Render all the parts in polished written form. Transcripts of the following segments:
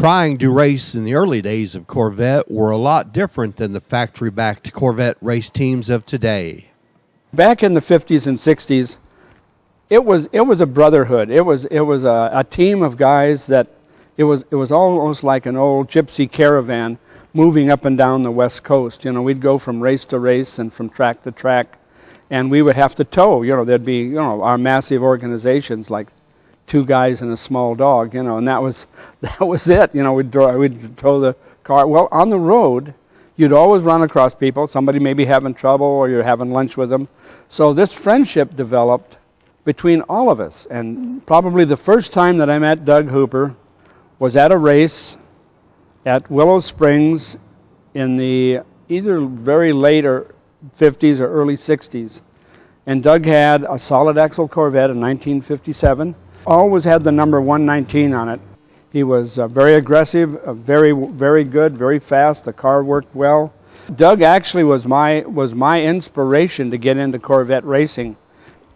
trying to race in the early days of Corvette were a lot different than the factory-backed Corvette race teams of today. Back in the 50s and 60s, it was a brotherhood. It was a team of guys that it was almost like an old gypsy caravan moving up and down the West Coast. You know, we'd go from race to race and from track to track, and we would have to tow. You know, there'd be, you know, our massive organizations like two guys and a small dog, you know, and that was it. You know, we'd tow the car. Well, on the road, you'd always run across people, somebody maybe having trouble or you're having lunch with them. So this friendship developed between all of us. And probably the first time that I met Doug Hooper was at a race at Willow Springs in the either very late or 50s or early 60s. And Doug had a solid axle Corvette in 1957. Always had the number 119 on it. He was very aggressive, very, very good, very fast. The car worked well. Doug actually was my inspiration to get into Corvette racing.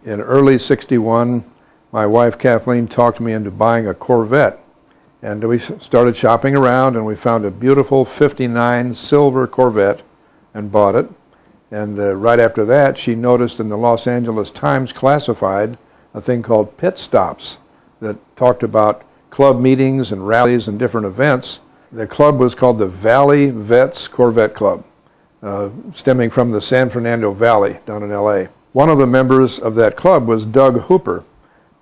In early '61, my wife Kathleen talked me into buying a Corvette. And we started shopping around, and we found a beautiful '59 silver Corvette and bought it. And right after that, she noticed in the Los Angeles Times Classified a thing called pit stops that talked about club meetings and rallies and different events. The club was called the Valley Vets Corvette Club, stemming from the San Fernando Valley down in L.A. One of the members of that club was Doug Hooper.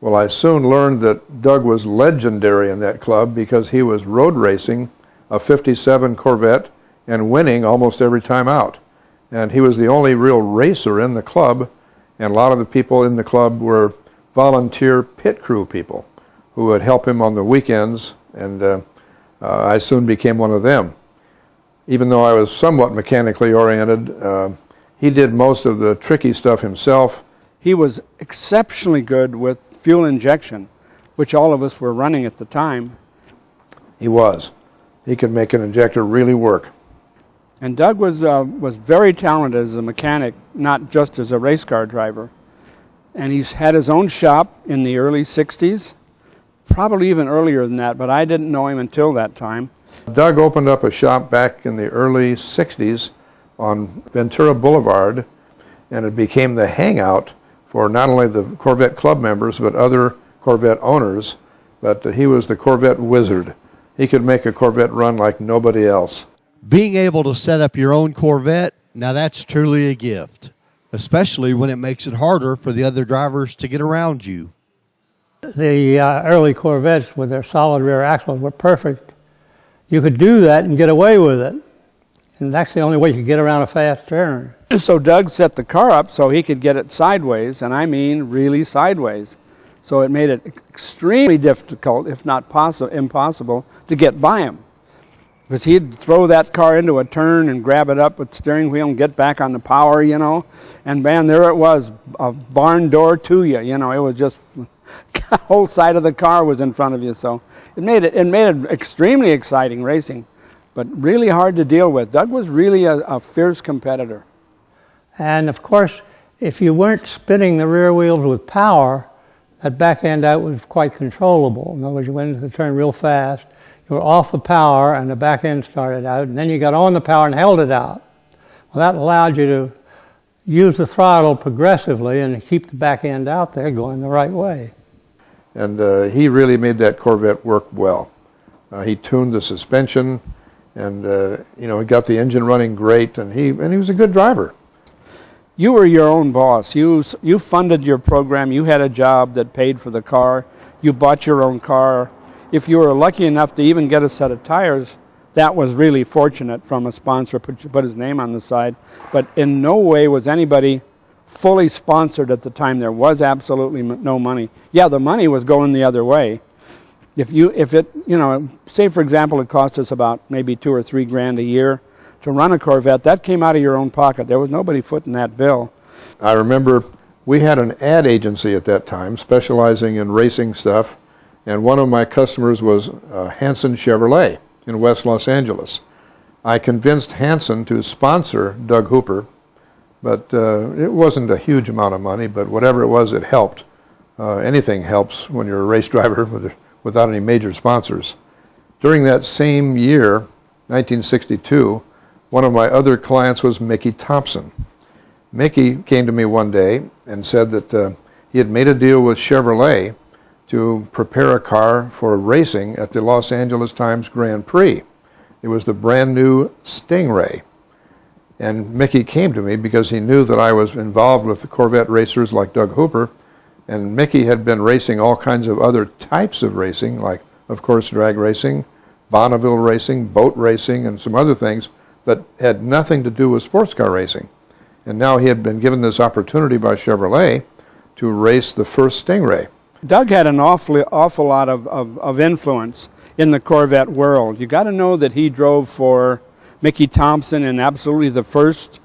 Well, I soon learned that Doug was legendary in that club because he was road racing a '57 Corvette and winning almost every time out. And he was the only real racer in the club, and a lot of the people in the club were volunteer pit crew people who would help him on the weekends, and I soon became one of them. Even though I was somewhat mechanically oriented, he did most of the tricky stuff himself. He was exceptionally good with fuel injection, which all of us were running at the time. He was. He could make an injector really work. And Doug was very talented as a mechanic, not just as a race car driver. And he's had his own shop in the early 60s, probably even earlier than that, but I didn't know him until that time. Doug opened up a shop back in the early 60s on Ventura Boulevard, and it became the hangout for not only the Corvette club members, but other Corvette owners. But he was the Corvette wizard. He could make a Corvette run like nobody else. Being able to set up your own Corvette, now that's truly a gift, especially when it makes it harder for the other drivers to get around you. The early Corvettes with their solid rear axles were perfect. You could do that and get away with it. And that's the only way you could get around a fast turn. So Doug set the car up so he could get it sideways, and I mean really sideways. So it made it extremely difficult, if not impossible, to get by him. Because he'd throw that car into a turn and grab it up with the steering wheel and get back on the power, you know. And man, there it was, a barn door to you, you know. It was just, the whole side of the car was in front of you. So it made it extremely exciting racing, but really hard to deal with. Doug was really a fierce competitor. And of course, if you weren't spinning the rear wheels with power, that back end out was quite controllable. In other words, you went into the turn real fast. You were off the power and the back end started out, and then you got on the power and held it out. Well, that allowed you to use the throttle progressively and keep the back end out there going the right way. And he really made that Corvette work well. He tuned the suspension, and you know, he got the engine running great, and he was a good driver. You were your own boss. You funded your program. You had a job that paid for the car. You bought your own car. If you were lucky enough to even get a set of tires, that was really fortunate from a sponsor, put his name on the side. But in no way was anybody fully sponsored at the time. There was absolutely no money. Yeah, the money was going the other way. If it, you know, say for example, it cost us about maybe $2 or $3 grand a year to run a Corvette, that came out of your own pocket. There was nobody footing that bill. I remember we had an ad agency at that time specializing in racing stuff, and one of my customers was Hanson Chevrolet in West Los Angeles. I convinced Hanson to sponsor Doug Hooper, but it wasn't a huge amount of money, but whatever it was, it helped. Anything helps when you're a race driver without any major sponsors. During that same year, 1962, one of my other clients was Mickey Thompson. Mickey came to me one day and said that he had made a deal with Chevrolet to prepare a car for racing at the Los Angeles Times Grand Prix. It was the brand new Stingray. And Mickey came to me because he knew that I was involved with the Corvette racers like Doug Hooper, and Mickey had been racing all kinds of other types of racing, like, of course, drag racing, Bonneville racing, boat racing, and some other things that had nothing to do with sports car racing. And now he had been given this opportunity by Chevrolet to race the first Stingray. Doug had an awful lot of influence in the Corvette world. You got to know that he drove for Mickey Thompson in absolutely the first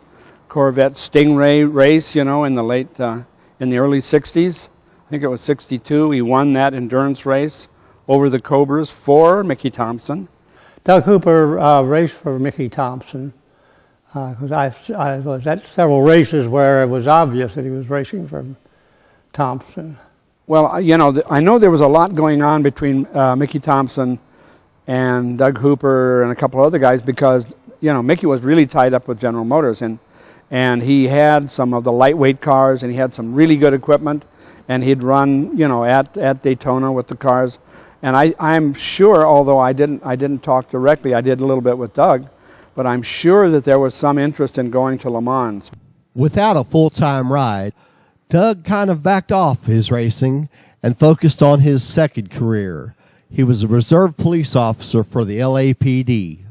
Corvette Stingray race, in the early 60s. I think it was 62. He won that endurance race over the Cobras for Mickey Thompson. Doug Hooper raced for Mickey Thompson because I was at several races where it was obvious that he was racing for Thompson. Well, I know there was a lot going on between Mickey Thompson and Doug Hooper and a couple other guys because, Mickey was really tied up with General Motors and he had some of the lightweight cars and he had some really good equipment and he'd run, at Daytona with the cars. And I'm sure, although I didn't talk directly, I did a little bit with Doug, but I'm sure that there was some interest in going to Le Mans. Without a full-time ride, Doug kind of backed off his racing and focused on his second career. He was a reserve police officer for the LAPD.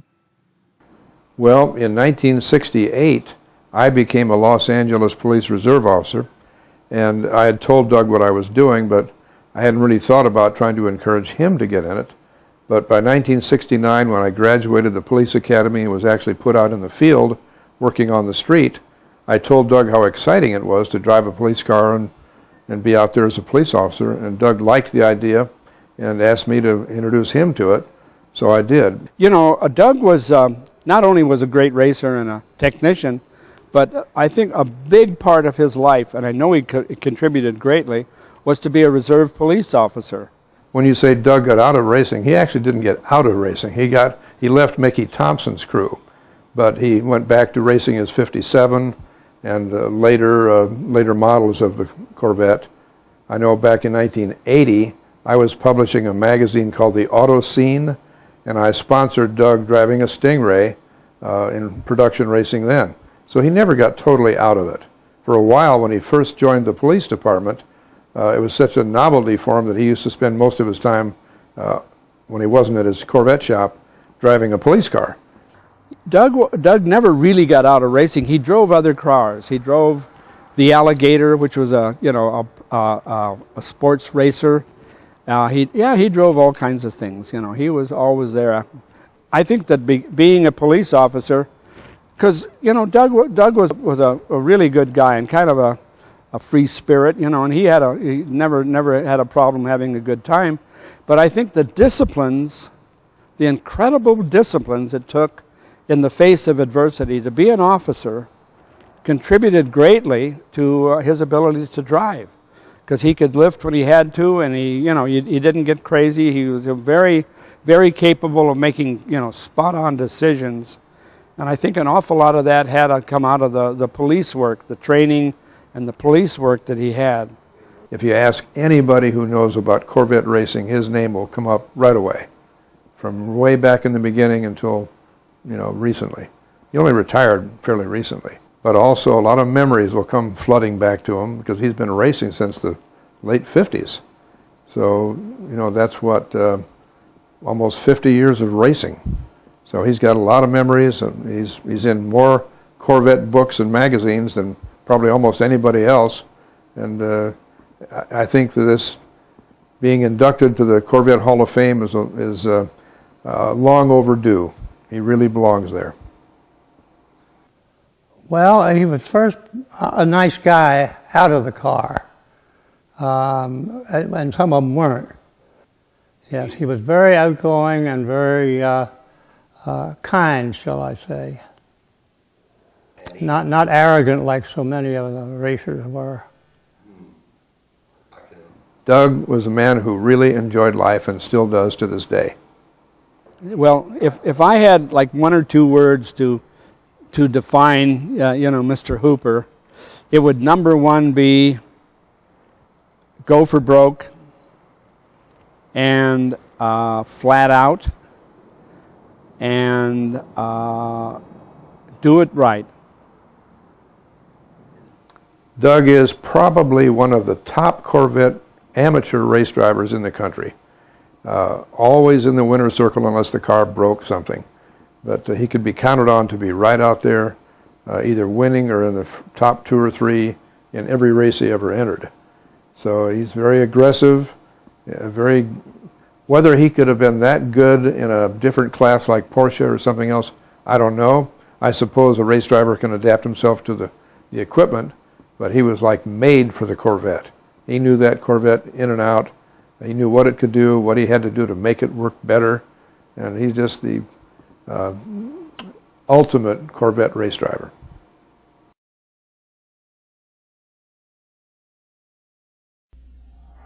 Well, in 1968, I became a Los Angeles Police Reserve officer, and I had told Doug what I was doing, but I hadn't really thought about trying to encourage him to get in it. But by 1969, when I graduated the police academy and was actually put out in the field working on the street, I told Doug how exciting it was to drive a police car and be out there as a police officer, and Doug liked the idea and asked me to introduce him to it, so I did. Doug was not only was a great racer and a technician, but I think a big part of his life, and I know he contributed greatly, was to be a reserve police officer. When you say Doug got out of racing, he actually didn't get out of racing. He left Mickey Thompson's crew, but he went back to racing his 57 and later models of the Corvette. I know back in 1980, I was publishing a magazine called The Auto Scene, and I sponsored Doug driving a Stingray in production racing then. So he never got totally out of it. For a while, when he first joined the police department, it was such a novelty for him that he used to spend most of his time, when he wasn't at his Corvette shop, driving a police car. Doug never really got out of racing. He drove other cars. He drove the Alligator, which was a sports racer. He drove all kinds of things. He was always there. I think that being a police officer, because Doug was a really good guy and kind of a free spirit, and he never had a problem having a good time. But I think the incredible disciplines it took in the face of adversity to be an officer contributed greatly to his ability to drive, because he could lift when he had to, and he didn't get crazy. He was very, very capable of making spot-on decisions, and I think an awful lot of that had to come out of the police work, the training, and the police work that he had. If you ask anybody who knows about Corvette racing, his name will come up right away, from way back in the beginning until recently. He only retired fairly recently. But also a lot of memories will come flooding back to him because he's been racing since the late 50s. So, that's what, almost 50 years of racing. So he's got a lot of memories. He's in more Corvette books and magazines than probably almost anybody else. And I think that this being inducted to the Corvette Hall of Fame is long overdue. He really belongs there. Well, he was first a nice guy out of the car, and some of them weren't. Yes, he was very outgoing and very kind, shall I say. Not arrogant like so many of the racers were. Doug was a man who really enjoyed life and still does to this day. Well, if I had like one or two words to define, Mr. Hooper, it would, number one, be go for broke and flat out and do it right. Doug is probably one of the top Corvette amateur race drivers in the country. Always in the winner's circle unless the car broke something. But he could be counted on to be right out there, either winning or in the top 2 or 3 in every race he ever entered. So he's very aggressive, whether he could have been that good in a different class like Porsche or something else, I don't know. I suppose a race driver can adapt himself to the equipment, but he was like made for the Corvette. He knew that Corvette in and out. He knew what it could do, what he had to do to make it work better, and he's just the ultimate Corvette race driver.